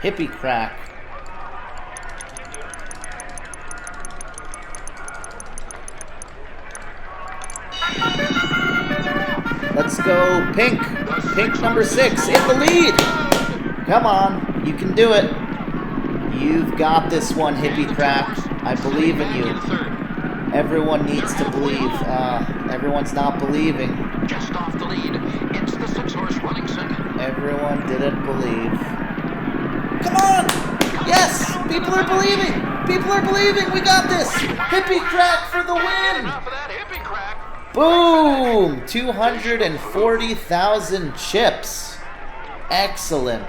Hippie crack. Let's go pink. Pink number 6 in the lead. Come on, you can do it. You've got this one, hippie crack. I believe in you. Everyone needs to believe. Everyone's not believing. Just off the lead, it's the 6-horse running second. Everyone didn't believe. Come on! Yes! People are believing! People are believing! We got this! Hippie crack for the win! Enough of that hippie crack. Boom! 240,000 chips. Excellent.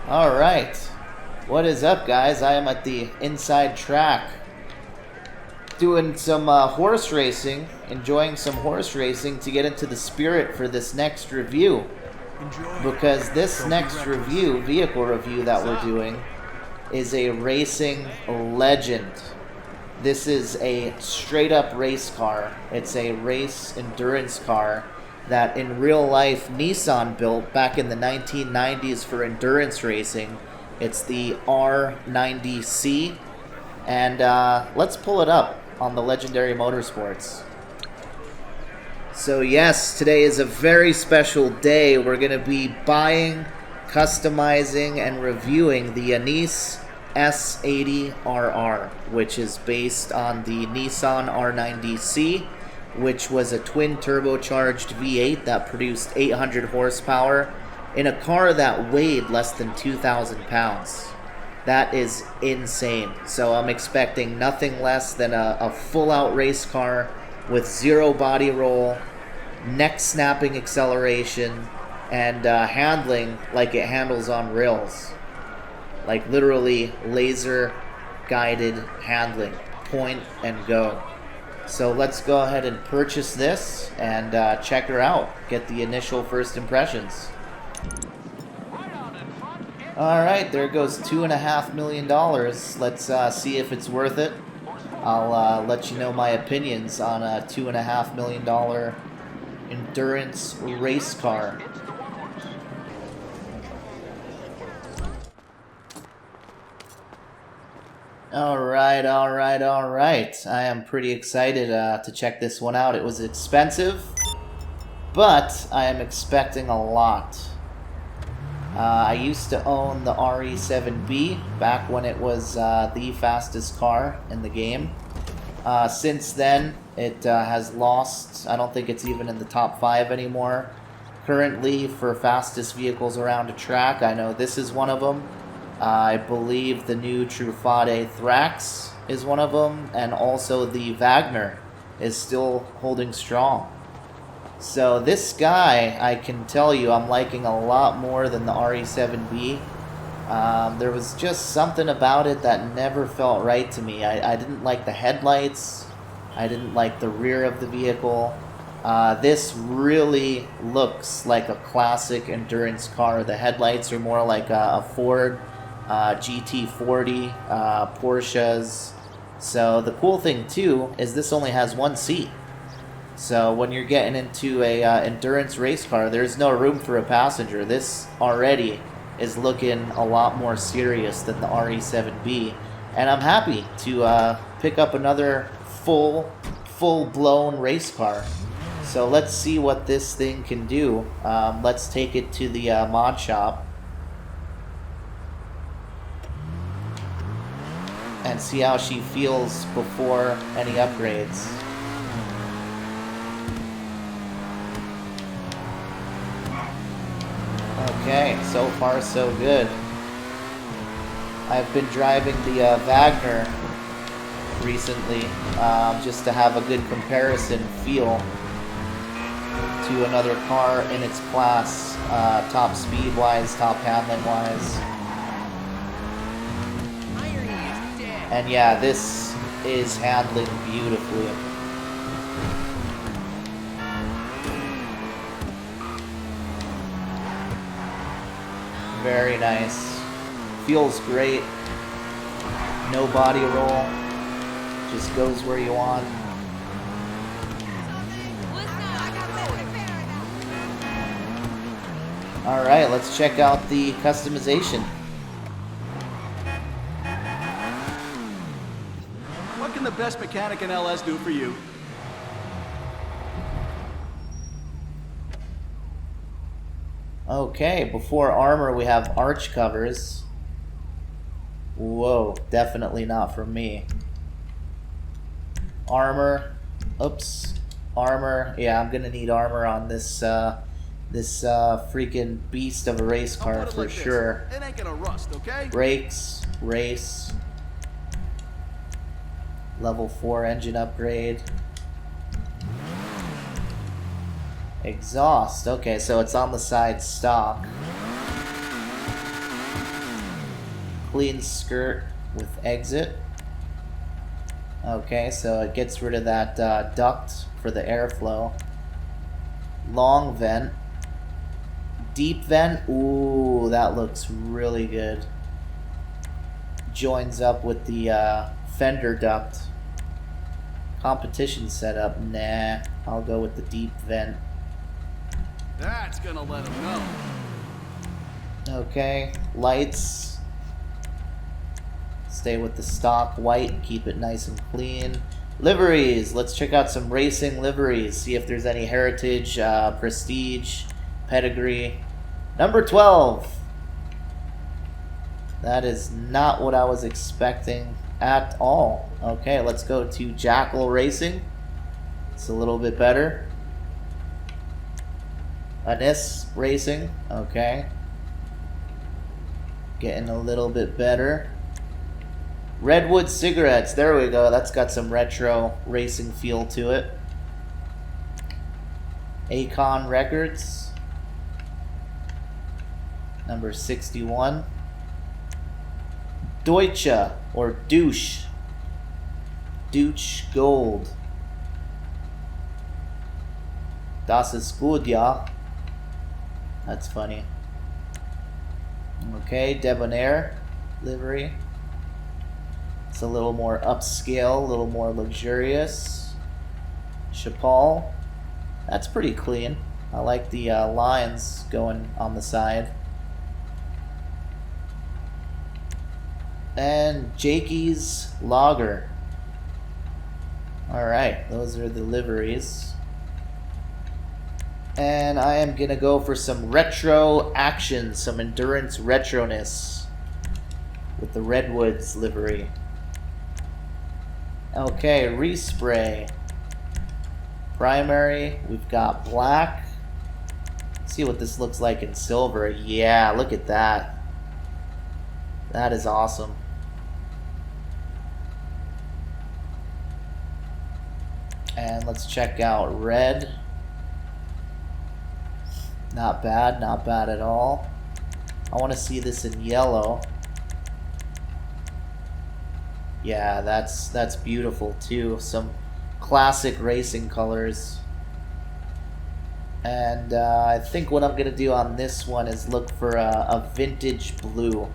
All right. What is up, guys? I am at the inside track doing some horse racing, enjoying some horse racing to get into the spirit for this next review. Because this next vehicle review that we're doing, is a racing legend. This is a straight up race car. It's a race endurance car that in real life Nissan built back in the 1990s for endurance racing. It's the R90C, and let's pull it up on the Legendary Motorsports. So yes, today is a very special day. We're going to be buying, customizing, and reviewing the Annis S80RR, which is based on the Nissan R90C, which was a twin turbocharged V8 that produced 800 horsepower in a car that weighed less than 2,000 pounds. That is insane. So I'm expecting nothing less than a full-out race car with zero body roll, neck-snapping acceleration, and handling like it handles on rails. Like literally laser-guided handling. Point and go. So let's go ahead and purchase this and check her out. Get the initial first impressions. Alright, there goes $2.5 million. Let's see if it's worth it. I'll let you know my opinions on a $2.5 million endurance race car. Alright. I am pretty excited to check this one out. It was expensive, but I am expecting a lot. I used to own the RE7B back when it was the fastest car in the game. Since then, it has lost. I don't think it's even in the top 5 anymore. Currently, for fastest vehicles around a track, I know this is one of them. I believe the new Truffade Thrax is one of them, and also the Wagner is still holding strong. So this guy, I can tell you, I'm liking a lot more than the RE7B. There was just something about it that never felt right to me. I didn't like the headlights. I didn't like the rear of the vehicle. This really looks like a classic endurance car. The headlights are more like a Ford GT40, Porsches. So the cool thing too is this only has one seat. So when you're getting into a endurance race car, there's no room for a passenger. This already is looking a lot more serious than the RE7B, and I'm happy to pick up another full-blown race car. So let's see what this thing can do. Let's take it to the mod shop and see how she feels before any upgrades. Okay, so far so good. I've been driving the Wagner recently, just to have a good comparison feel to another car in its class, top speed wise, top handling wise. And yeah, this is handling beautifully. Very nice. Feels great. No body roll. Just goes where you want. Alright, let's check out the customization. What can the best mechanic in LS do for you? Okay, before armor we have arch covers. Whoa, definitely not for me. Armor. Oops. Armor. Yeah, I'm gonna need armor on this freaking beast of a race car for sure. It ain't gonna rust, okay? Brakes. Race. Level 4 engine upgrade. Exhaust. Okay, so it's on the side stock. Clean skirt with exit. Okay, so it gets rid of that duct for the airflow. Long vent. Deep vent. Ooh, that looks really good. Joins up with the fender duct. Competition setup. Nah, I'll go with the deep vent. That's gonna let him know. Okay, lights. Stay with the stock white, keep it nice and clean. Liveries, let's check out some racing liveries, see if there's any heritage, prestige, pedigree. Number 12. That is not what I was expecting at all. Okay, let's go to Jackal Racing. It's a little bit better. Annis Racing, okay. Getting a little bit better. Redwood Cigarettes, there we go. That's got some retro racing feel to it. Acon Records. Number 61. Deutsche, or Douche. Douche Gold. Das ist gut, ja. That's funny. Okay, Debonair livery. It's a little more upscale, a little more luxurious. Chapal. That's pretty clean. I like the lines going on the side. And Jakey's Lager. Alright, those are the liveries. And I am gonna go for some retro action, some endurance retroness with the Redwoods livery. Okay, respray. Primary, we've got black. Let's see what this looks like in silver. Yeah, look at that. That is awesome. And let's check out red. Not bad, not bad at all. I want to see this in yellow. Yeah, that's beautiful too. Some classic racing colors. And I think what I'm going to do on this one is look for a vintage blue.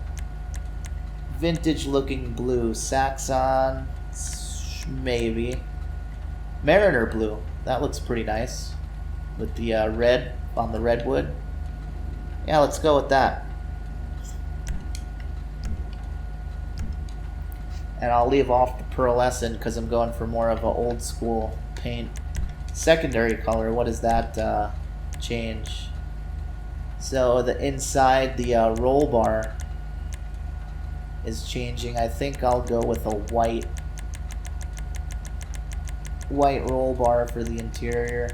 Vintage looking blue. Saxon, maybe. Mariner blue. That looks pretty nice. With the red on the redwood. Yeah, let's go with that. And I'll leave off the pearlescent because I'm going for more of an old school paint. Secondary color, what does that change? So the inside, the roll bar is changing. I think I'll go with a white roll bar for the interior.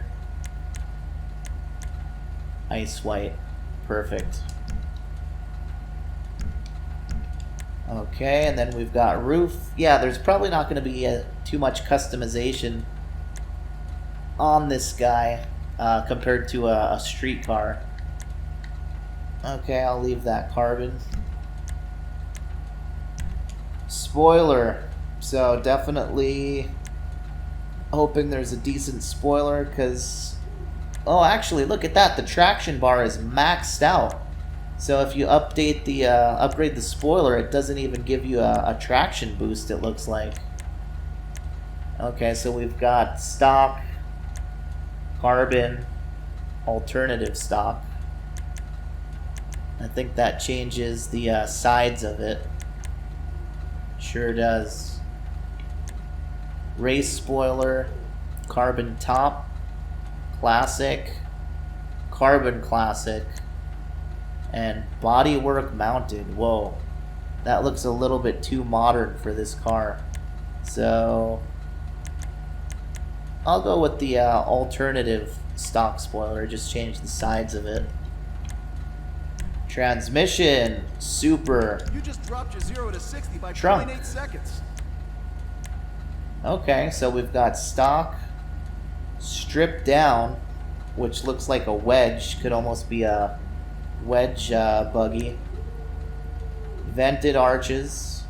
Ice white. Perfect. Okay, and then we've got roof. Yeah, there's probably not going to be too much customization on this guy compared to a street car. Okay, I'll leave that carbon. Spoiler. So definitely hoping there's a decent spoiler because... Oh, actually, look at that. The traction bar is maxed out. So if you update the upgrade the spoiler, it doesn't even give you a traction boost, it looks like. Okay, so we've got stock, carbon, alternative stock. I think that changes the sides of it. Sure does. Race spoiler, carbon top, classic, carbon classic, and bodywork mounted. Whoa, that looks a little bit too modern for this car. So I'll go with the alternative stock spoiler, just change the sides of it. Transmission, super. You just dropped your 0 to 60 by Trunk. 0.8 seconds. Okay, so we've got stock, stripped down, which looks like a wedge, could almost be a wedge buggy, vented arches,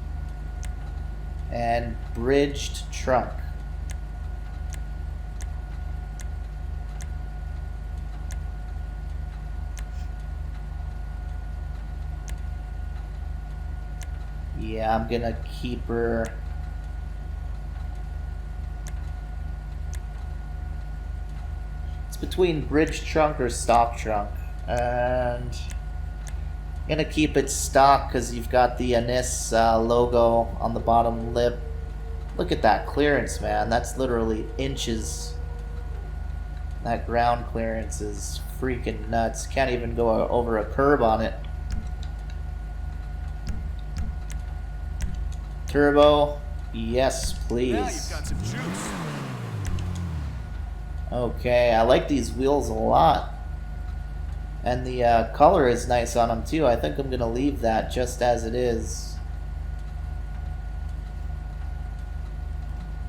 and bridged trunk. Yeah, I'm gonna keep her. It's between bridge trunk or stock trunk, and I'm gonna keep it stock because you've got the Annis logo on the bottom lip. Look at that clearance, man. That's literally inches. That ground clearance is freaking nuts. Can't even go over a curb on it. Turbo, yes, please. Now you've got some juice. Okay, I like these wheels a lot. And the color is nice on them too. I think I'm going to leave that just as it is.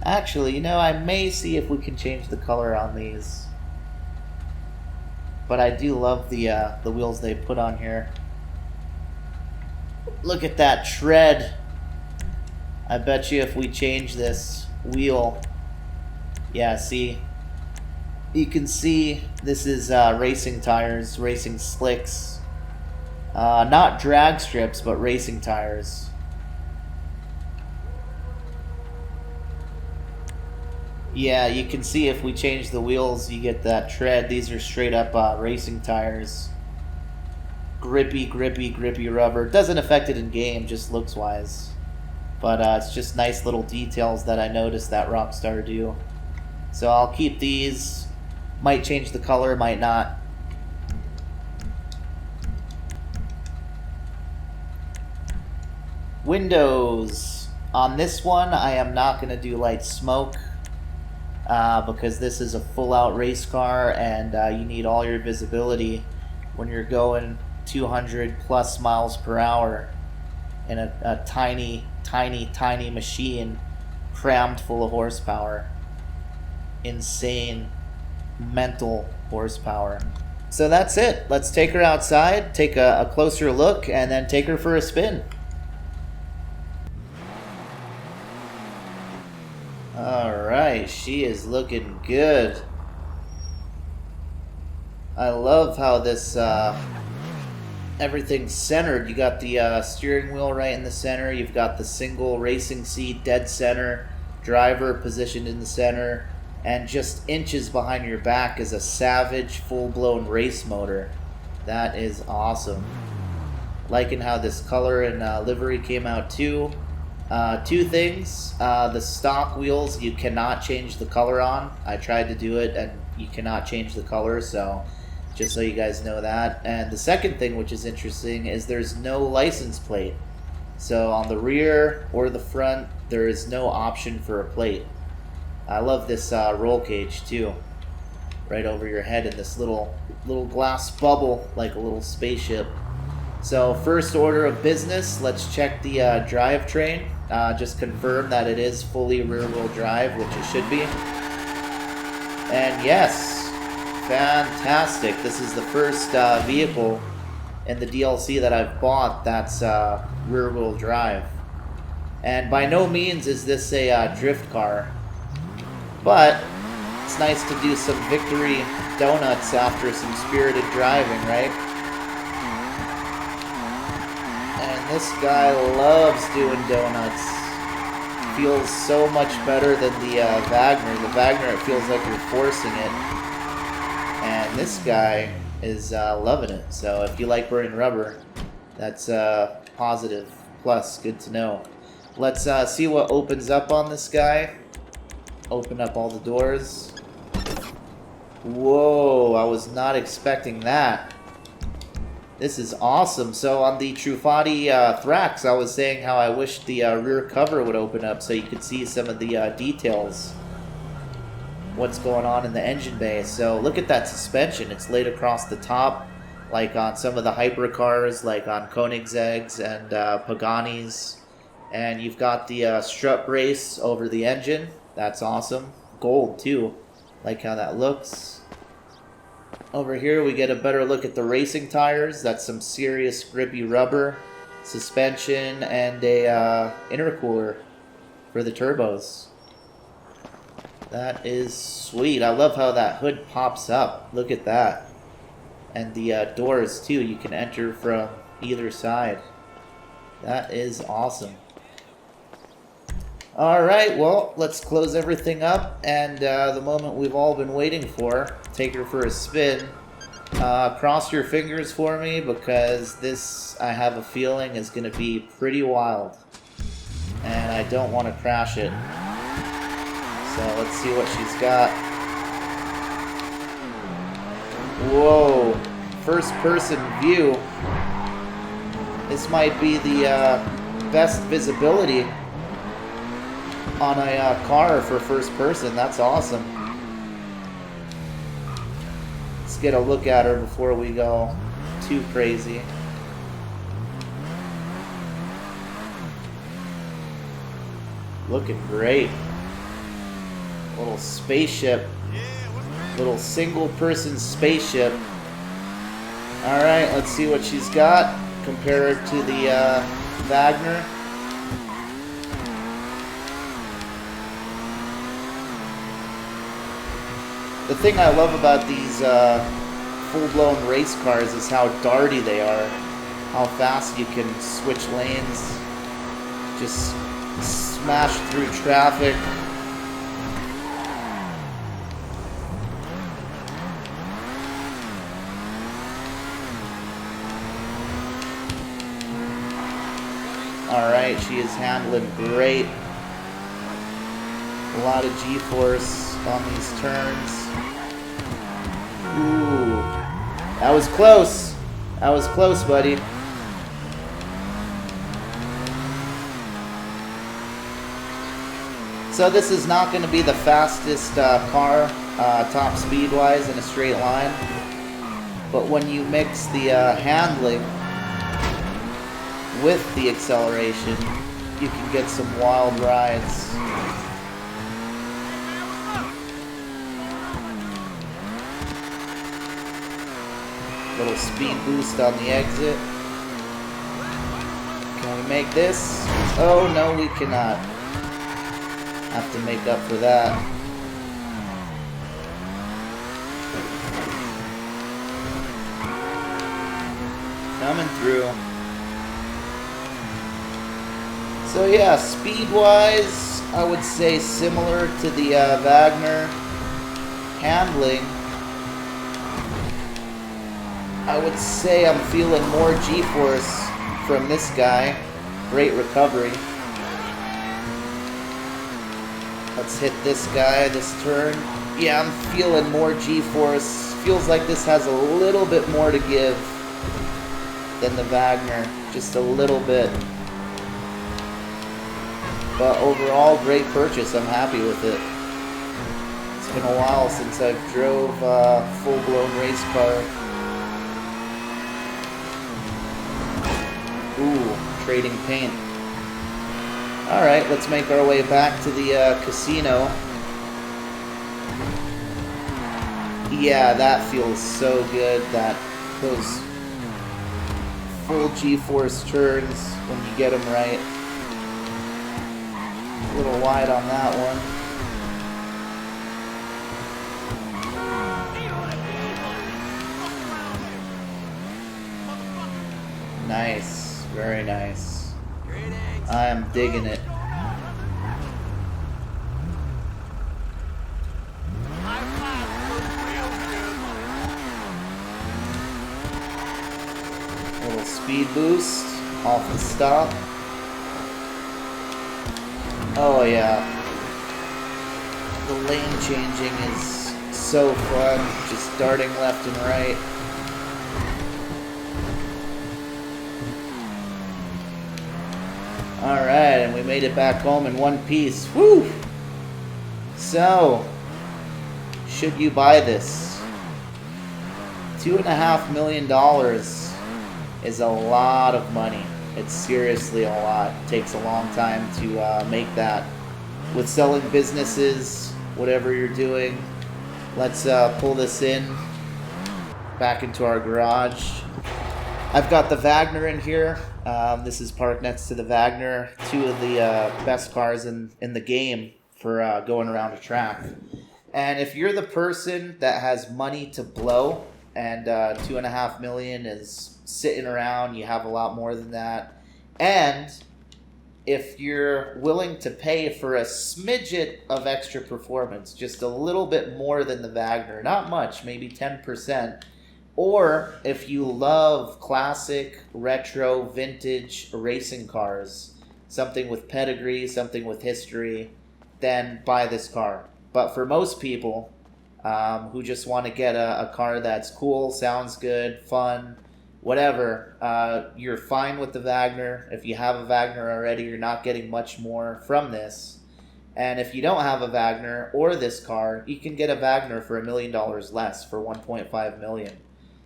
Actually, you know, I may see if we can change the color on these. But I do love the wheels they put on here. Look at that tread. I bet you if we change this wheel, yeah, see, you can see this is racing tires, racing slicks, not drag strips, but racing tires. Yeah, you can see if we change the wheels, you get that tread. These are straight up racing tires. Grippy, grippy, grippy rubber. Doesn't affect it in game, just looks wise. But it's just nice little details that I noticed that Rockstar do. So I'll keep these. Might change the color, might not. Windows. On this one, I am not going to do light smoke. Because this is a full-out race car, and you need all your visibility when you're going 200 plus miles per hour in a tiny machine crammed full of horsepower. Insane mental horsepower. So that's it. Let's take her outside, take a closer look, and then take her for a spin. Alright, she is looking good. I love how this everything's centered. You got the steering wheel right in the center. You've got the single racing seat dead center. Driver positioned in the center. And just inches behind your back is a Savage full-blown race motor. That is awesome. Liking how this color and livery came out too. Two things. The stock wheels you cannot change the color on. I tried to do it and you cannot change the color, so just so you guys know that. And the second thing, which is interesting, is there's no license plate. So on the rear or the front, there is no option for a plate. I love this roll cage too. Right over your head in this little glass bubble, like a little spaceship. So first order of business, let's check the drivetrain. Just confirm that it is fully rear-wheel drive, which it should be. And yes, fantastic. This is the first vehicle in the DLC that I've bought that's rear-wheel drive. And by no means is this a drift car, but it's nice to do some victory donuts after some spirited driving, right? And this guy loves doing donuts. Feels so much better than the Wagner. The Wagner, it feels like you're forcing it. And this guy is loving it. So if you like burning rubber, that's positive plus. Good to know. Let's see what opens up on this guy. Open up all the doors. Whoa, I was not expecting that. This is awesome. So on the Trufati Thrax, I was saying how I wish the rear cover would open up so you could see some of the details. What's going on in the engine bay. So look at that suspension. It's laid across the top, like on some of the hypercars, like on Koenigsegg's and Pagani's. And you've got the strut brace over the engine. That's awesome. Gold too. Like how that looks. Over here we get a better look at the racing tires. That's some serious grippy rubber, suspension, and a intercooler for the turbos. That is sweet. I love how that hood pops up. Look at that. And the doors too. You can enter from either side. That is awesome. Alright, well, let's close everything up, and the moment we've all been waiting for, take her for a spin. Cross your fingers for me, because this, I have a feeling, is going to be pretty wild. And I don't want to crash it. So let's see what she's got. Whoa, first person view. This might be the best visibility on a car for first person. That's awesome. Let's get a look at her before we go too crazy. Looking great. Little spaceship. Little single person spaceship. Alright, let's see what she's got. Compare her to the Wagner. The thing I love about these full-blown race cars is how darty they are. How fast you can switch lanes. Just smash through traffic. Alright, she is handling great. A lot of G-force on these turns. Ooh, that was close. That was close, buddy. So this is not going to be the fastest car, top speed-wise, in a straight line. But when you mix the handling with the acceleration, you can get some wild rides. Little speed boost on the exit. Can we make this? Oh no, we cannot. Have to make up for that. Coming through. So yeah, speed-wise, I would say similar to the Wagner. Handling, I would say I'm feeling more G-force from this guy. Great recovery. Let's hit this guy, this turn. Yeah, I'm feeling more G-force. Feels like this has a little bit more to give than the Wagner. Just a little bit. But overall, great purchase. I'm happy with it. It's been a while since I've drove a full-blown race car. Ooh, trading paint. Alright, let's make our way back to the casino. Yeah, that feels so good. Those full G-force turns when you get them right. A little wide on that one. Nice. Very nice. I am digging it. Little speed boost off the stop. Oh yeah. The lane changing is so fun, just darting left and right. Alright, and we made it back home in one piece. Woo! So, should you buy this? $2.5 million is a lot of money. It's seriously a lot. It takes a long time to make that. With selling businesses, whatever you're doing, let's pull this in back into our garage. I've got the Wagner in here. This is parked next to the Wagner, two of the best cars in the game for going around a track. And if you're the person that has money to blow and $2.5 million is sitting around, you have a lot more than that, and if you're willing to pay for a smidget of extra performance, just a little bit more than the Wagner, not much, maybe 10%, or if you love classic, retro, vintage racing cars, something with pedigree, something with history, then buy this car. But for most people who just want to get a car that's cool, sounds good, fun, whatever, you're fine with the Wagner. If you have a Wagner already, you're not getting much more from this. And if you don't have a Wagner or this car, you can get a Wagner for $1 million less, for $1.5 million.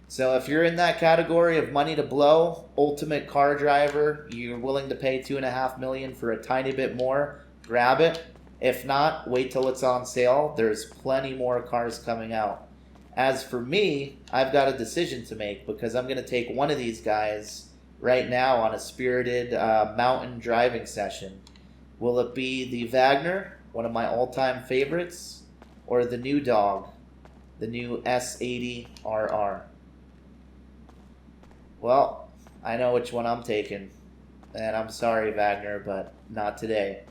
So if you're in that category of money to blow, ultimate car driver, you're willing to pay $2.5 million for a tiny bit more, grab it. If not, wait till it's on sale. There's plenty more cars coming out. As for me, I've got a decision to make because I'm going to take one of these guys right now on a spirited mountain driving session. Will it be the Wagner, one of my all-time favorites, or the new dog, the new S80RR? Well, I know which one I'm taking, and I'm sorry, Wagner, but not today.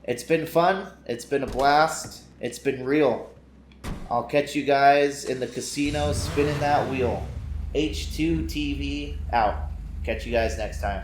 It's been fun. It's been a blast. It's been real. I'll catch you guys in the casino spinning that wheel. H2TV out. Catch you guys next time.